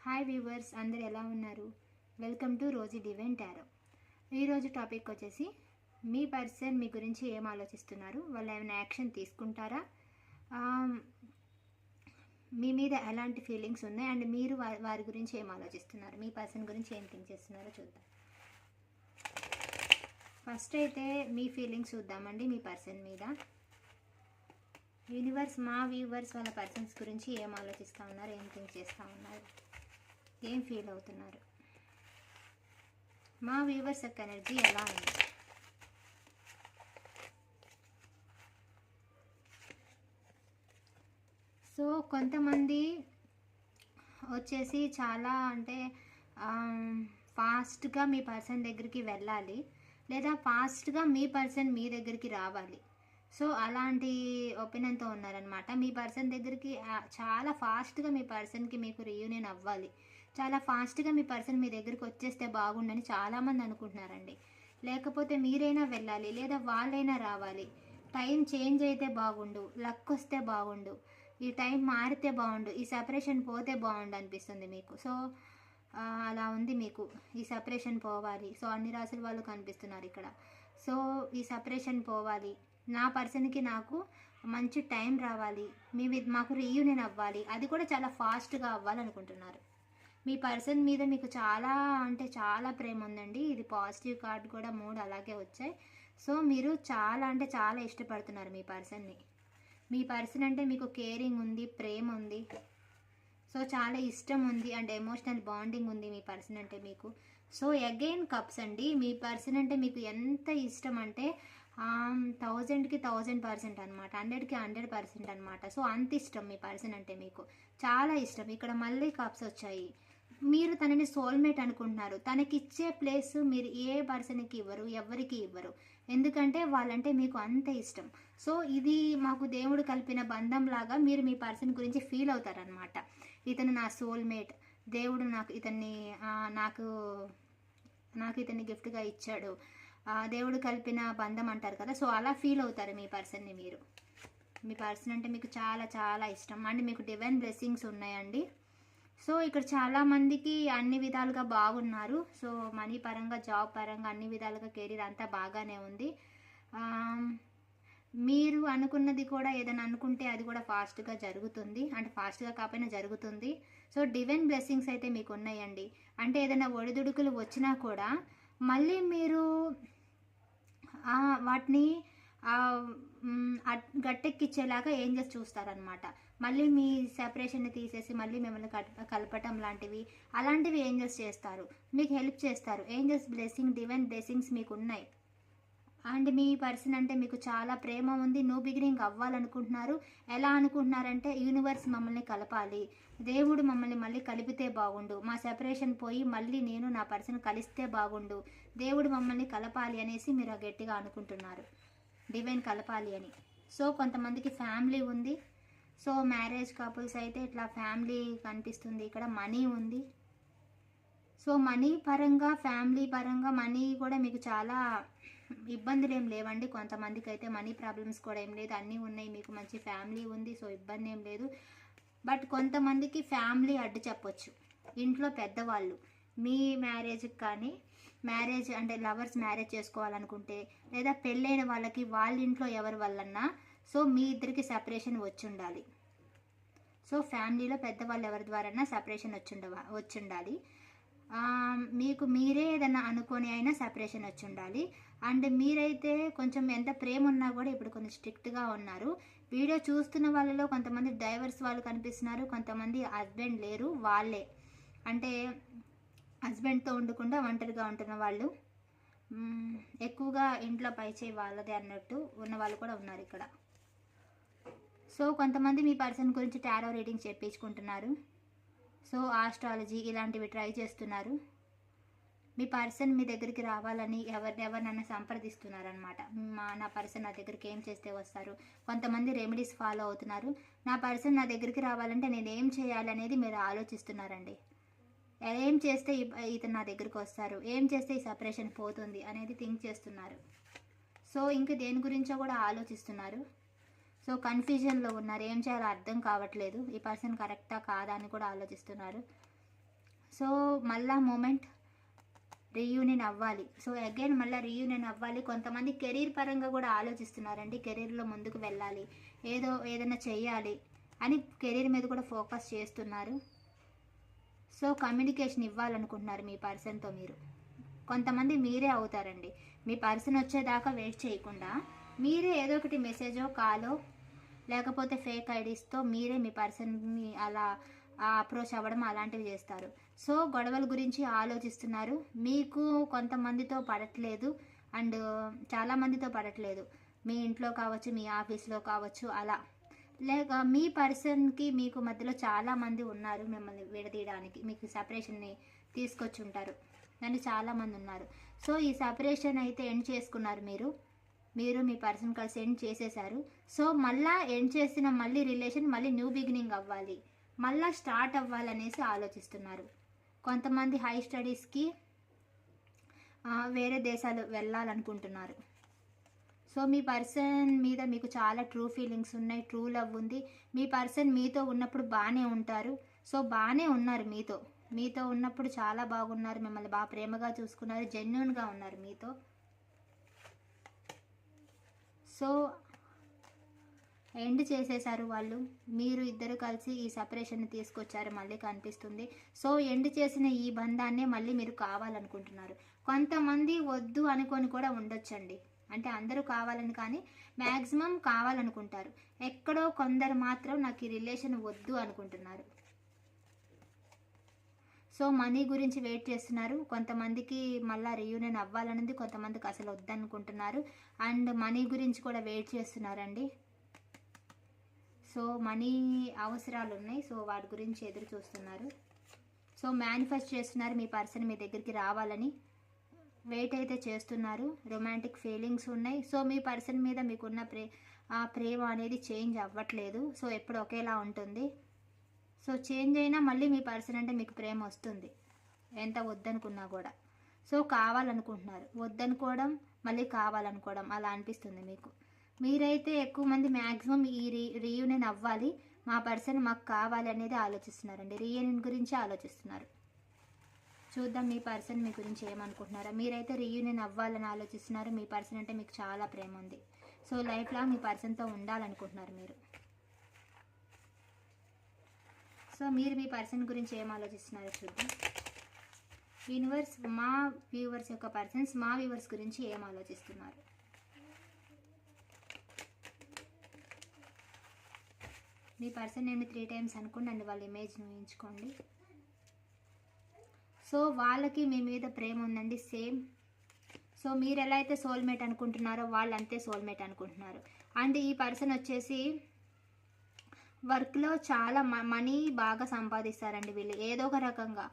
Hi viewers, అందరు ఎలా ఉన్నారు? Welcome to Rosy Divine Tarot. ఈరోజు టాపిక్ వచ్చేసి మీ పర్సన్ మీ గురించి ఏం ఆలోచిస్తున్నారు, వాళ్ళు ఏమైనా యాక్షన్ తీసుకుంటారా, మీ మీద ఎలాంటి ఫీలింగ్స్ ఉన్నాయి అండ్ మీరు వారి గురించి ఏం ఆలోచిస్తున్నారు, మీ పర్సన్ గురించి ఏం థింక్ చేస్తున్నారో చూద్దాం. ఫస్ట్ అయితే మీ ఫీలింగ్స్ చూద్దామండి. మీ పర్సన్ మీద యూనివర్స్, మా వ్యూవర్స్ వాళ్ళ పర్సన్స్ గురించి ఏం ఆలోచిస్తూ ఉన్నారు, ఏం థింక్ చేస్తూ ఉన్నారు, ఏం ఫీల్ అవుతున్నారు, మా వ్యూవర్స్ యొక్క ఎనర్జీ ఎలా ఉంది. సో కొంతమంది వచ్చేసి చాలా అంటే ఫాస్ట్గా మీ పర్సన్ దగ్గరికి వెళ్ళాలి, లేదా ఫాస్ట్గా మీ పర్సన్ మీ దగ్గరికి రావాలి. సో అలాంటి ఒపీనియన్తో ఉన్నారనమాట. మీ పర్సన్ దగ్గరికి చాలా ఫాస్ట్గా మీ పర్సన్కి మీకు రీయూనియన్ అవ్వాలి, చాలా ఫాస్ట్గా మీ పర్సన్ మీ దగ్గరికి వచ్చేస్తే బాగుండని చాలామంది అనుకుంటున్నారండి. లేకపోతే మీరైనా వెళ్ళాలి, లేదా వాళ్ళైనా రావాలి. టైం చేంజ్ అయితే బాగుండు, లక్ వస్తే బాగుండు, ఈ టైం మారితే బాగుండు, ఈ సెపరేషన్ పోతే బాగుండు అనిపిస్తుంది మీకు. సో అలా ఉంది మీకు, ఈ సెపరేషన్ పోవాలి. సో అన్ని రాసుల వాళ్ళు కనిపిస్తున్నారు ఇక్కడ. సో ఈ సెపరేషన్ పోవాలి, నా పర్సన్కి నాకు మంచి టైం రావాలి, మాకు రీయూనియన్ అవ్వాలి, అది కూడా చాలా ఫాస్ట్గా అవ్వాలనుకుంటున్నారు. మీ పర్సన్ మీద మీకు చాలా అంటే చాలా ప్రేమ ఉందండి. ఇది పాజిటివ్ కార్డ్ కూడా 3 అలాగే వచ్చాయి. సో మీరు చాలా అంటే చాలా ఇష్టపడుతున్నారు మీ పర్సన్ని. మీ పర్సన్ అంటే మీకు కేరింగ్ ఉంది, ప్రేమ ఉంది, సో చాలా ఇష్టం ఉంది అండ్ ఎమోషనల్ బాండింగ్ ఉంది మీ పర్సన్ అంటే మీకు. సో అగైన్ కప్స్ అండి. మీ పర్సన్ అంటే మీకు ఎంత ఇష్టం అంటే 1000కి 1000% అనమాట, 100కి 100% అనమాట. సో అంత ఇష్టం మీ పర్సన్ అంటే మీకు, చాలా ఇష్టం. ఇక్కడ మళ్ళీ కప్స్ వచ్చాయి. మీరు తనని సోల్మేట్ అనుకుంటున్నారు. తనకిచ్చే ప్లేస్ మీరు ఏ పర్సన్కి ఇవ్వరు, ఎవరికి ఇవ్వరు, ఎందుకంటే వాళ్ళంటే మీకు అంత ఇష్టం. సో ఇది మాకు దేవుడు కలిపిన బంధం లాగా మీరు మీ పర్సన్ గురించి ఫీల్ అవుతారనమాట. ఇతను నా సోల్మేట్, దేవుడు నాకు ఇతన్ని గిఫ్ట్గా ఇచ్చాడు, దేవుడు కలిపిన బంధం అంటారు కదా. సో అలా ఫీల్ అవుతారు మీ పర్సన్ని మీరు. మీ పర్సన్ అంటే మీకు చాలా చాలా ఇష్టం అండ్ మీకు డివైన్ బ్లెస్సింగ్స్ ఉన్నాయండి. సో ఇక్కడ చాలామందికి అన్ని విధాలుగా బాగున్నారు. సో మనీ పరంగా, జాబ్ పరంగా, అన్ని విధాలుగా కెరీర్ అంతా బాగానే ఉంది. మీరు అనుకున్నది కూడా ఏదైనా అనుకుంటే అది కూడా ఫాస్ట్గా జరుగుతుంది, అంటే ఫాస్ట్గా కాకపోయినా జరుగుతుంది. సో డివైన్ బ్లెస్సింగ్స్ అయితే మీకు ఉన్నాయండి. అంటే ఏదైనా ఒడిదుడుకులు వచ్చినా కూడా మళ్ళీ మీరు వాటిని గట్టెక్కిచ్చేలాగా ఏంజెస్ చూస్తారనమాట. మళ్ళీ మీ సెపరేషన్ని తీసేసి మళ్ళీ మిమ్మల్ని కలపటం అలాంటివి ఏంజెస్ చేస్తారు, మీకు హెల్ప్ చేస్తారు. ఏంజెస్ బ్లెస్సింగ్, డివైన్ బ్లెస్సింగ్స్ మీకు ఉన్నాయి. అండ్ మీ పర్సన్ అంటే మీకు చాలా ప్రేమ ఉంది, న్యూ బిగినింగ్ అవ్వాలనుకుంటున్నారు. ఎలా అనుకుంటున్నారంటే యూనివర్స్ మమ్మల్ని కలపాలి, దేవుడు మమ్మల్ని మళ్ళీ కలిపితే బాగుండు, మా సెపరేషన్ పోయి మళ్ళీ నేను నా పర్సన్ కలిస్తే బాగుండు, దేవుడు మమ్మల్ని కలపాలి అనేసి మీరు గట్టిగా అనుకుంటున్నారు, డివైన్ కలపాలి అని. సో కొంతమందికి ఫ్యామిలీ ఉంది. సో మ్యారేజ్ కపుల్స్ అయితే ఇట్లా ఫ్యామిలీ కనిపిస్తుంది. ఇక్కడ మనీ ఉంది. సో మనీ పరంగా, ఫ్యామిలీ పరంగా మనీ కూడా మీకు చాలా ఇబ్బందులు ఏం లేవండి. కొంతమందికి అయితే మనీ ప్రాబ్లమ్స్ కూడా ఏం లేదు, అన్నీ ఉన్నాయి. మీకు మంచి ఫ్యామిలీ ఉంది, సో ఇబ్బంది ఏం లేదు. బట్ కొంతమందికి ఫ్యామిలీ అడ్డు చెప్పొచ్చు. ఇంట్లో పెద్దవాళ్ళు మీ మ్యారేజ్కి కానీ, మ్యారేజ్ అంటే లవర్స్ మ్యారేజ్ చేసుకోవాలనుకుంటే, లేదా పెళ్ళైన వాళ్ళకి వాళ్ళ ఇంట్లో ఎవరి వల్లన్నా, సో మీ ఇద్దరికి సెపరేషన్ వచ్చి ఉండాలి. సో ఫ్యామిలీలో పెద్దవాళ్ళు ఎవరి ద్వారైనా సెపరేషన్ వచ్చి ఉండాలి. మీకు మీరే ఏదైనా అనుకొని అయినా సెపరేషన్ వచ్చి ఉండాలి. అండ్ మీరైతే కొంచెం ఎంత ప్రేమ ఉన్నా కూడా ఇప్పుడు కొంచెం స్ట్రిక్ట్గా ఉన్నారు. వీడియో చూస్తున్న వాళ్ళలో కొంతమంది డైవర్స్ వాళ్ళు కనిపిస్తున్నారు, కొంతమంది హస్బెండ్ లేరు, వాళ్ళే అంటే హస్బెండ్తో ఉండకుండా ఒంటరిగా ఉంటున్న వాళ్ళు, ఎక్కువగా ఇంట్లో పైచేయి వాళ్ళదే అన్నట్టు ఉన్న వాళ్ళు కూడా ఉన్నారు ఇక్కడ. సో కొంతమంది మీ పర్సన్ గురించి టారో రీడింగ్ చెప్పించుకుంటున్నారు. సో ఆస్ట్రాలజీ ఇలాంటివి ట్రై చేస్తున్నారు. మీ పర్సన్ మీ దగ్గరికి రావాలని ఎవరినైనా సంప్రదిస్తున్నారనమాట. నా పర్సన్ నా దగ్గరికి ఏం చేస్తే వస్తారు. కొంతమంది రెమెడీస్ ఫాలో అవుతున్నారు. నా పర్సన్ నా దగ్గరికి రావాలంటే నేను ఏం చేయాలి అనేది మీరు ఆలోచిస్తున్నారండి. ఏం చేస్తే ఇతను నా దగ్గరికి వస్తారు, ఏం చేస్తే ఈ సెపరేషన్ పోతుంది అనేది థింక్ చేస్తున్నారు. సో ఇంక దేని గురించో కూడా ఆలోచిస్తున్నారు. సో కన్ఫ్యూజన్లో ఉన్నారు, ఏం చేయాలో అర్థం కావట్లేదు. ఈ పర్సన్ కరెక్టా కాదా అని కూడా ఆలోచిస్తున్నారు. సో మళ్ళా మూమెంట్ రీయూనియన్ అవ్వాలి. సో అగైన్ మళ్ళీ రీయూనియన్ అవ్వాలి. కొంతమంది కెరీర్ పరంగా కూడా ఆలోచిస్తున్నారండి. కెరీర్లో ముందుకు వెళ్ళాలి, ఏదైనా చెయ్యాలి అని కెరీర్ మీద కూడా ఫోకస్ చేస్తున్నారు. సో కమ్యూనికేషన్ ఇవ్వాలనుకుంటున్నారు మీ పర్సన్తో మీరు. కొంతమంది మీరే అవుతారండి. మీ పర్సన్ వచ్చేదాకా వెయిట్ చేయకుండా మీరే ఏదో ఒకటి మెసేజో కాలో లేకపోతే ఫేక్ ఐడీస్తో మీరే మీ పర్సన్ని అలా అప్రోచ్ అవ్వడం అలాంటివి చేస్తారు. సో గొడవల గురించి ఆలోచిస్తున్నారు. మీకు కొంతమందితో పడట్లేదు అండ్ చాలామందితో పడట్లేదు. మీ ఇంట్లో కావచ్చు, మీ ఆఫీస్లో కావచ్చు, అలా లేక మీ పర్సన్కి మీకు మధ్యలో చాలామంది ఉన్నారు మిమ్మల్ని విడదీయడానికి, మీకు సపరేషన్ని తీసుకొచ్చి ఉంటారు. దాన్ని చాలామంది ఉన్నారు. సో ఈ సపరేషన్ అయితే ఎండ్ చేసుకున్నారు మీరు మీ పర్సన్ కలిసి ఎండ్ చేసేసారు. సో మళ్ళీ ఎండ్ చేసిన మళ్ళీ రిలేషన్ మళ్ళీ న్యూ బిగినింగ్ అవ్వాలి, మళ్ళీ స్టార్ట్ అవ్వాలనేసి ఆలోచిస్తున్నారు. కొంతమంది హై స్టడీస్కి వేరే దేశాలు వెళ్ళాలనుకుంటున్నారు. సో మీ పర్సన్ మీద మీకు చాలా ట్రూ ఫీలింగ్స్ ఉన్నాయి, ట్రూ లవ్ ఉంది. మీ పర్సన్ మీతో ఉన్నప్పుడు బాగానే ఉంటారు. సో బాగానే ఉన్నారు మీతో ఉన్నప్పుడు చాలా బాగున్నారు, మిమ్మల్ని బాగా ప్రేమగా చూసుకున్నారు, జెన్యూన్గా ఉన్నారు మీతో. సో ఎండ్ చేసేసారు వాళ్ళు. మీరు ఇద్దరు కలిసి ఈ సపరేషన్ని తీసుకొచ్చారు మళ్ళీ కనిపిస్తుంది. సో ఎండ్ చేసిన ఈ బంధాన్నే మళ్ళీ మీరు కావాలనుకుంటున్నారు. కొంతమంది వద్దు అనుకొని కూడా ఉండొచ్చండి. అంటే అందరూ కావాలని కానీ మ్యాక్సిమం కావాలనుకుంటారు. ఎక్కడో కొందరు మాత్రం నాకు ఈ రిలేషన్ వద్దు అనుకుంటున్నారు. సో మనీ గురించి వెయిట్ చేస్తున్నారు. కొంతమందికి మళ్ళీ రీయూనియన్ అవ్వాలనుంది, కొంతమందికి అసలు వద్దనుకుంటున్నారు. అండ్ మనీ గురించి కూడా వెయిట్ చేస్తున్నారండి. సో మనీ అవసరాలు ఉన్నాయి. సో వాటి గురించి ఎదురు చూస్తున్నారు. సో మేనిఫెస్ట్ చేస్తున్నారు మీ పర్సన్ మీ దగ్గరికి రావాలని వెయిట్ అయితే చేస్తున్నారు. రొమాంటిక్ ఫీలింగ్స్ ఉన్నాయి. సో మీ పర్సన్ మీద మీకున్న ప్రేమ అనేది చేంజ్ అవ్వట్లేదు. సో ఎప్పుడు ఒకేలా ఉంటుంది. సో చేంజ్ అయినా మళ్ళీ మీ పర్సన్ అంటే మీకు ప్రేమ వస్తుంది ఎంత వద్దనుకున్నా కూడా. సో కావాలనుకుంటున్నారు, వద్దనుకోవడం మళ్ళీ కావాలనుకోవడం అలా అనిపిస్తుంది మీకు. మీరైతే ఎక్కువ మంది మ్యాక్సిమం ఈ రీయూనియన్ అవ్వాలి, మా పర్సన్ మాకు కావాలి అనేది ఆలోచిస్తున్నారండి. రీయూనియన్ గురించి ఆలోచిస్తున్నారు. చూద్దాం మీ పర్సన్ మీ గురించి ఏమనుకుంటున్నారా. మీరైతే రీయూనియన్ అవ్వాలని ఆలోచిస్తున్నారు. మీ పర్సన్ అంటే మీకు చాలా ప్రేమ ఉంది. సో లైఫ్ లాంగ్ మీ పర్సన్తో ఉండాలనుకుంటున్నారు మీరు. సో మీరు మీ పర్సన్ గురించి ఏం ఆలోచిస్తున్నారో చూద్దాం. యూనివర్స్ మా వ్యూవర్స్ యొక్క పర్సన్స్ మా వ్యూవర్స్ గురించి ఏం ఆలోచిస్తున్నారు. మీ పర్సన్ నేమ్ 3 times అనుకోండి అండ్ వాళ్ళ ఇమేజ్ని ఊహించుకోండి. సో వాళ్ళకి మీ మీద ప్రేమ ఉందండి సేమ్. సో మీరు ఎలా అయితే సోల్మేట్ అనుకుంటున్నారో వాళ్ళు అంతే సోల్మేట్ అనుకుంటున్నారు. అండ్ ఈ పర్సన్ వచ్చేసి వర్క్లో చాలా మనీ బాగా సంపాదిస్తారండి వీళ్ళు. ఏదో ఒక రకంగా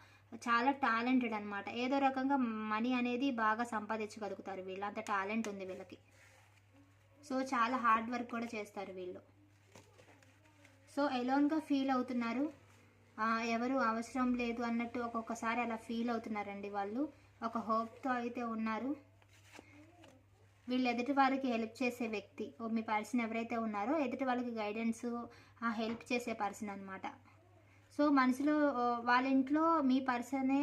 చాలా టాలెంటెడ్ అనమాట. ఏదో రకంగా మనీ అనేది బాగా సంపాదించగలుగుతారు వీళ్ళు, అంత టాలెంట్ ఉంది వీళ్ళకి. సో చాలా హార్డ్ వర్క్ కూడా చేస్తారు వీళ్ళు. సో ఎలోన్గా ఫీల్ అవుతున్నారు, ఎవరు అవసరం లేదు అన్నట్టు ఒక్కొక్కసారి అలా ఫీల్ అవుతున్నారండి వాళ్ళు. ఒక హోప్తో అయితే ఉన్నారు. వీళ్ళు ఎదుటి వారికి హెల్ప్ చేసే వ్యక్తి మీ పర్సన్ ఎవరైతే ఉన్నారో ఎదుటి వాళ్ళకి గైడెన్స్ హెల్ప్ చేసే పర్సన్ అనమాట. సో మనసులో వాళ్ళ ఇంట్లో మీ పర్సనే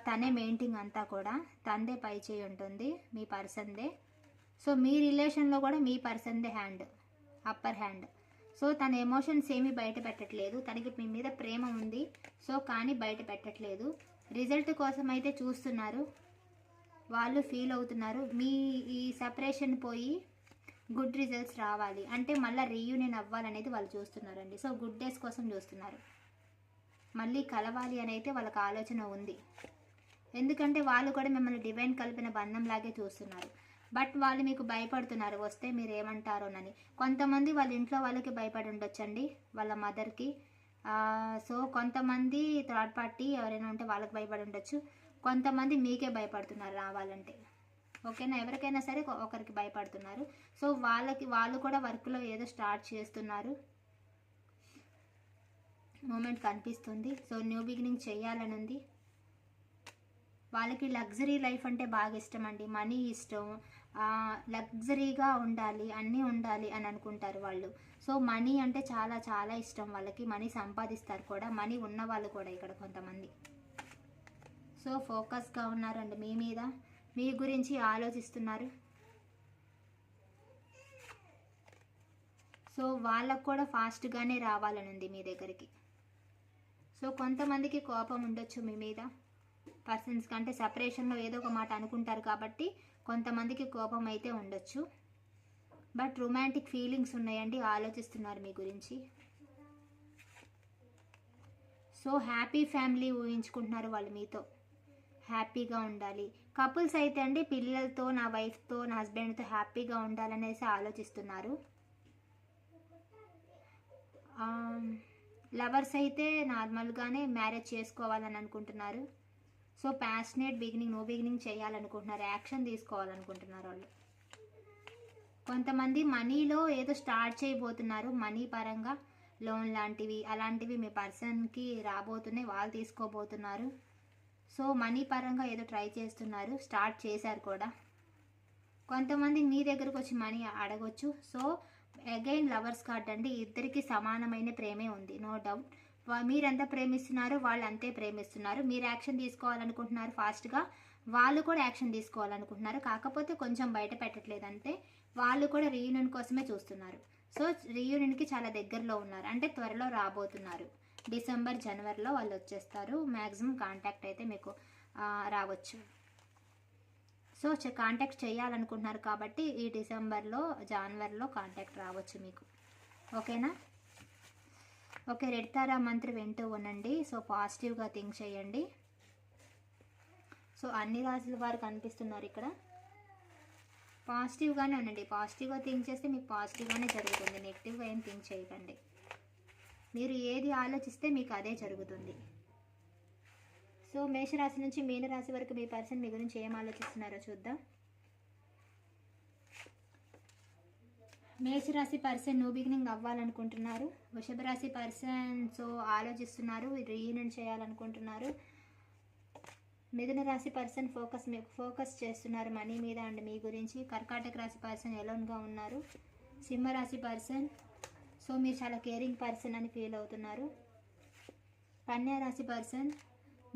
తనే మెయింటింగ్ అంతా కూడా తనదే పై చేయి ఉంటుంది మీ పర్సన్దే. సో మీ రిలేషన్లో కూడా మీ పర్సన్దే అప్పర్ హ్యాండ్. సో తన ఎమోషన్స్ ఏమీ బయట పెట్టట్లేదు. తనకి మీ మీద ప్రేమ ఉంది. సో కానీ బయట పెట్టట్లేదు. రిజల్ట్ కోసం అయితే చూస్తున్నారు. వాళ్ళు ఫీల్ అవుతున్నారు మీ ఈ సపరేషన్ పోయి గుడ్ రిజల్ట్స్ రావాలి అంటే మళ్ళీ రీయూనియన్ అవ్వాలనేది వాళ్ళు చూస్తున్నారండి. సో గుడ్ డేస్ కోసం చూస్తున్నారు. మళ్ళీ కలవాలి అని అయితే వాళ్ళకి ఆలోచన ఉంది. ఎందుకంటే వాళ్ళు కూడా మిమ్మల్ని డివైన్ కలిపిన బంధంలాగే చూస్తున్నారు. బట్ వాళ్ళు మీకు భయపడుతున్నారు వస్తే మీరు ఏమంటారోనని. కొంతమంది వాళ్ళ ఇంట్లో వాళ్ళకి భయపడి ఉండొచ్చండి, వాళ్ళ మదర్కి. సో కొంతమంది థర్డ్ పార్టీ ఎవరైనా ఉంటే వాళ్ళకి భయపడి ఉండొచ్చు. కొంతమంది మీకే భయపడుతున్నారు రావాలంటే. ఓకేనా, ఎవరికైనా సరే ఒకరికి భయపడుతున్నారు. సో వాళ్ళు కూడా వర్క్లో ఏదో స్టార్ట్ చేస్తున్నారు. మూమెంట్ కనిపిస్తుంది. సో న్యూ బిగినింగ్ చేయాలని ఉంది వాళ్ళకి. లగ్జరీ లైఫ్ అంటే బాగా ఇష్టం అండి. మనీ ఇష్టం, లగ్జరీగా ఉండాలి, అన్నీ ఉండాలి అని అనుకుంటారు వాళ్ళు. సో మనీ అంటే చాలా చాలా ఇష్టం వాళ్ళకి, మనీ సంపాదిస్తారు కూడా, మనీ ఉన్న వాళ్ళు కూడా ఇక్కడ కొంతమంది. సో ఫోకస్గా ఉన్నారండి మీ మీద, మీ గురించి ఆలోచిస్తున్నారు. సో వాళ్ళకు కూడా ఫాస్ట్గానే రావాలని ఉంది మీ దగ్గరికి. సో కొంతమందికి కోపం ఉండొచ్చు మీ మీద, పర్సన్స్ కంటే సపరేషన్లో ఏదో ఒక మాట అనుకుంటారు కాబట్టి కొంతమందికి కోపం అయితే ఉండొచ్చు. బట్ రొమాంటిక్ ఫీలింగ్స్ ఉన్నాయండి, ఆలోచిస్తున్నారు మీ గురించి. సో హ్యాపీ ఫ్యామిలీ ఊహించుకుంటున్నారు వాళ్ళు మీతో, హ్యాపీగా ఉండాలి. కపుల్స్ అయితే అండి పిల్లలతో, నా వైఫ్తో, నా హస్బెండ్తో హ్యాపీగా ఉండాలనేసి ఆలోచిస్తున్నారు. లవర్స్ అయితే నార్మల్గానే మ్యారేజ్ చేసుకోవాలని అనుకుంటున్నారు. So passionate beginning, no beginning చేయాలనుకుంటున్నారు, యాక్షన్ తీసుకోవాలనుకుంటున్నారు వాళ్ళు. కొంతమంది మనీలో ఏదో స్టార్ట్ చేయబోతున్నారు, మనీ పరంగా లోన్ లాంటివి అలాంటివి మీ పర్సన్కి రాబోతున్నాయి, వాళ్ళు తీసుకోబోతున్నారు. సో మనీ పరంగా ఏదో ట్రై చేస్తున్నారు, స్టార్ట్ చేశారు కూడా. కొంతమంది మీ దగ్గరకు వచ్చి మనీ అడగొచ్చు. సో అగైన్ లవర్స్ కార్డ్ అండి, ఇద్దరికి సమానమైన ప్రేమే ఉంది, నో డౌట్. మీరెంత ప్రేమిస్తున్నారు వాళ్ళు అంతే ప్రేమిస్తున్నారు. మీరు యాక్షన్ తీసుకోవాలనుకుంటున్నారు ఫాస్ట్గా, వాళ్ళు కూడా యాక్షన్ తీసుకోవాలనుకుంటున్నారు, కాకపోతే కొంచెం బయట పెట్టట్లేదు అంతే. వాళ్ళు కూడా రీయూనియన్ కోసమే చూస్తున్నారు. సో రీయూనియన్కి చాలా దగ్గరలో ఉన్నారు, అంటే త్వరలో రాబోతున్నారు. డిసెంబర్ జనవరిలో వాళ్ళు వచ్చేస్తారు. మ్యాక్సిమం కాంటాక్ట్ అయితే మీకు రావచ్చు. సో కాంటాక్ట్ చేయాలనుకుంటున్నారు కాబట్టి ఈ డిసెంబర్లో జనవరిలో కాంటాక్ట్ రావచ్చు మీకు. ఓకేనా? ఓకే, రెడ్ తారా మంత్రి వింటూ ఉండండి. సో పాజిటివ్గా థింక్ చేయండి. సో అన్ని రాశుల వారు కనిపిస్తున్నారు ఇక్కడ. పాజిటివ్గానే ఉండండి, పాజిటివ్గా థింక్ చేస్తే మీకు పాజిటివ్గానే జరుగుతుంది. నెగిటివ్గా ఏం థింక్ చేయకండి. మీరు ఏది ఆలోచిస్తే మీకు అదే జరుగుతుంది. సో మేషరాశి నుంచి మీనరాశి వరకు మీ పర్సన్ మీ గురించి ఏం ఆలోచిస్తున్నారో చూద్దాం. మేషరాశి పర్సన్ న్యూ బిగినింగ్ అవ్వాలనుకుంటున్నారు. వృషభ రాశి పర్సన్ సో ఆలోచిస్తున్నారు, రీయూనియన్ చేయాలనుకుంటున్నారు. మిథున రాశి పర్సన్ ఫోకస్ చేస్తున్నారు మనీ మీద అండ్ మీ గురించి. కర్కాటక రాశి పర్సన్ ఎలోన్గా ఉన్నారు. సింహరాశి పర్సన్ సో మీరు చాలా కేరింగ్ పర్సన్ అని ఫీల్ అవుతున్నారు. కన్యా రాశి పర్సన్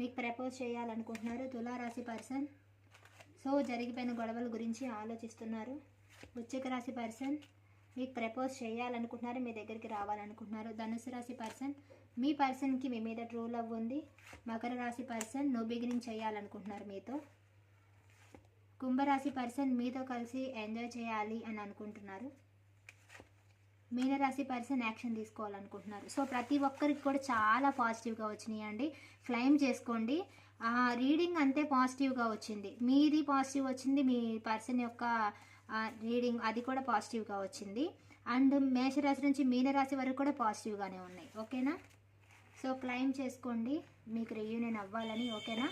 మీకు ప్రపోజ్ చేయాలనుకుంటున్నారు. తులారాశి పర్సన్ సో జరిగిపోయిన గొడవల గురించి ఆలోచిస్తున్నారు. వృశ్చిక రాశి పర్సన్ మీకు ప్రపోజ్ చేయాలనుకుంటున్నారు, మీ దగ్గరికి రావాలనుకుంటున్నారు. ధనుసు రాశి పర్సన్ మీ పర్సన్కి మీ మీద ట్రూ లవ్ ఉంది. మకర రాశి పర్సన్ నో బిగినింగ్ చేయాలనుకుంటున్నారు మీతో. కుంభరాశి పర్సన్ మీతో కలిసి ఎంజాయ్ చేయాలి అని అనుకుంటున్నారు. మీనరాశి పర్సన్ యాక్షన్ తీసుకోవాలనుకుంటున్నారు. సో ప్రతి ఒక్కరికి కూడా చాలా పాజిటివ్గా వచ్చినాయి అండి, క్లెయిమ్ చేసుకోండి. రీడింగ్ అంతే పాజిటివ్గా వచ్చింది, మీది పాజిటివ్ వచ్చింది, మీ పర్సన్ యొక్క రీడింగ్ అది కూడా పాజిటివ్గా వచ్చింది. అండ్ మేషరాశి నుంచి మీనరాశి వరకు కూడా పాజిటివ్గానే ఉన్నాయి. ఓకేనా? సో క్లెయిమ్ చేసుకోండి మీకు రీయూనియన్ అవ్వాలని. ఓకేనా?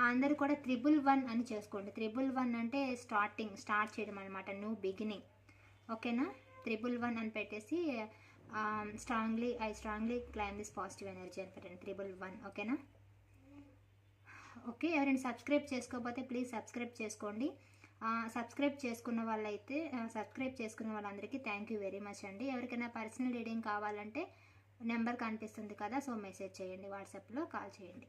అందరూ కూడా 111 అని చేసుకోండి. 111 అంటే స్టార్ట్ చేయడం అనమాట, న్యూ బిగినింగ్. ఓకేనా? 111 అని పెట్టేసి I strongly claim this positive energy అని పెట్టండి, 111. ఓకేనా? ఓకే, ఎవరైనా సబ్స్క్రైబ్ చేసుకోకపోతే ప్లీజ్ సబ్స్క్రైబ్ చేసుకోండి. సబ్స్క్రైబ్ చేసుకున్న వాళ్ళందరికీ థ్యాంక్ యూ వెరీ మచ్ అండి. ఎవరికైనా పర్సనల్ రీడింగ్ కావాలంటే నెంబర్ కనిపిస్తుంది కదా, సో మెసేజ్ చేయండి, వాట్సాప్లో కాల్ చేయండి.